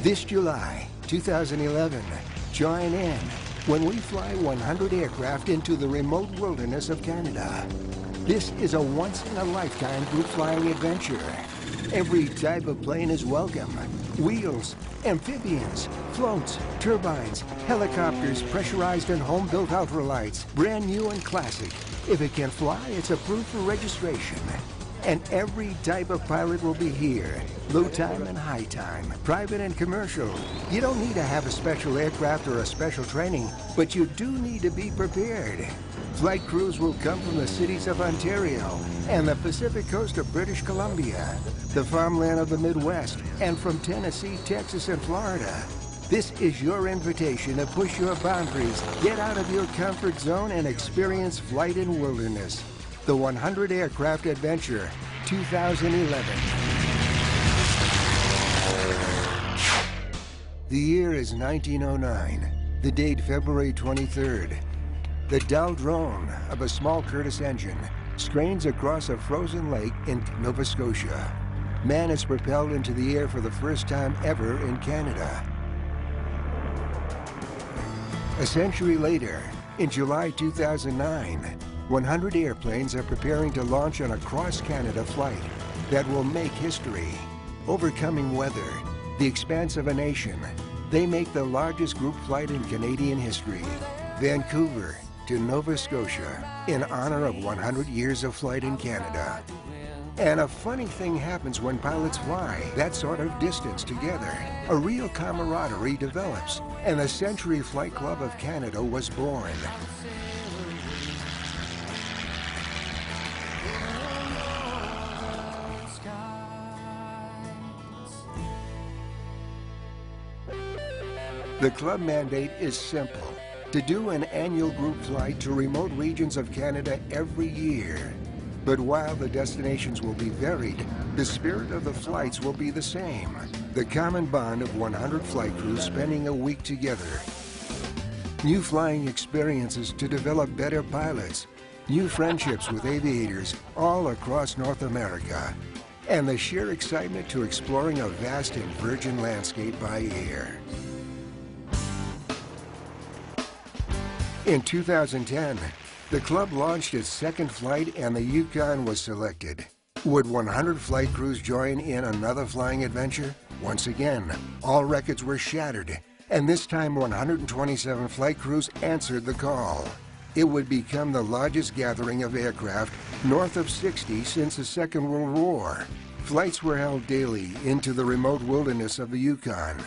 This July 2011, join in when we fly 100 aircraft into the remote wilderness of Canada. This is a once-in-a-lifetime group flying adventure. Every type of plane is welcome. Wheels, amphibians, floats, turbines, helicopters, pressurized and home-built ultralights, brand new and classic. If it can fly, it's approved for registration. And every type of pilot will be here. Low time and high time, private and commercial. You don't need to have a special aircraft or a special training, but you do need to be prepared. Flight crews will come from the cities of Ontario and the Pacific coast of British Columbia, the farmland of the Midwest, and from Tennessee, Texas, and Florida. This is your invitation to push your boundaries, get out of your comfort zone, and experience flight in wilderness. The 100 Aircraft Adventure, 2011. The year is 1909. The date February 23rd. The dull drone of a small Curtiss engine strains across a frozen lake in Nova Scotia. Man is propelled into the air for the first time ever in Canada. A century later, in July 2009, 100 airplanes are preparing to launch on a cross-Canada flight that will make history. Overcoming weather, the expanse of a nation, they make the largest group flight in Canadian history. Vancouver to Nova Scotia, in honor of 100 years of flight in Canada. And a funny thing happens when pilots fly that sort of distance together. A real camaraderie develops, and the Century Flight Club of Canada was born. The club mandate is simple: to do an annual group flight to remote regions of Canada every year. But while the destinations will be varied, the spirit of the flights will be the same. The common bond of 100 flight crews spending a week together. New flying experiences to develop better pilots. New friendships with aviators all across North America. And the sheer excitement to exploring a vast and virgin landscape by air. In 2010, the club launched its second flight and the Yukon was selected. Would 100 flight crews join in another flying adventure? Once again, all records were shattered, and this time 127 flight crews answered the call. It would become the largest gathering of aircraft north of 60 since the Second World War. Flights were held daily into the remote wilderness of the Yukon.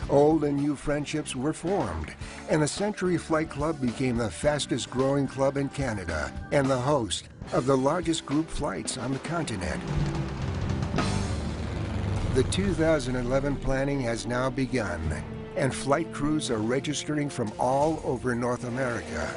Old and new friendships were formed, and the Century Flight Club became the fastest growing club in Canada and the host of the largest group flights on the continent. The 2011 planning has now begun, and flight crews are registering from all over North America.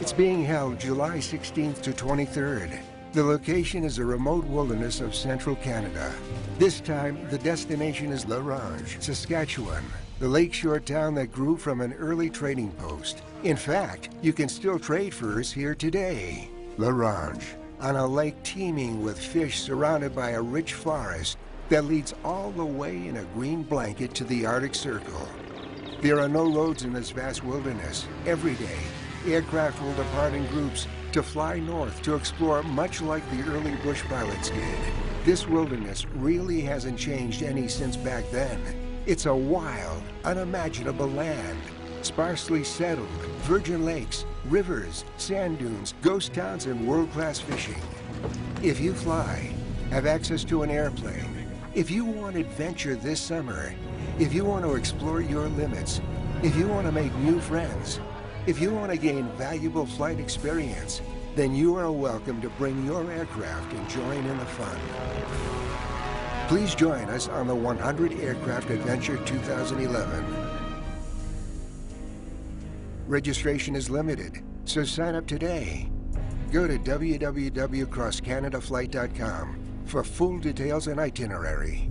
It's being held July 16th to 23rd. The location is a remote wilderness of central Canada. This time, the destination is La Ronge, Saskatchewan, the lakeshore town that grew from an early trading post. In fact, you can still trade furs here today. La Ronge, on a lake teeming with fish surrounded by a rich forest that leads all the way in a green blanket to the Arctic Circle. There are no roads in this vast wilderness. Every day, aircraft will depart in groups to fly north to explore, much like the early bush pilots did. This wilderness really hasn't changed any since back then. It's a wild, unimaginable land, sparsely settled, virgin lakes, rivers, sand dunes, ghost towns, and world-class fishing. If you fly, have access to an airplane, if you want adventure this summer, if you want to explore your limits, if you want to make new friends, if you want to gain valuable flight experience, then you are welcome to bring your aircraft and join in the fun. Please join us on the 100 Aircraft Adventure 2011. Registration is limited, so sign up today. Go to www.crosscanadaflight.com for full details and itinerary.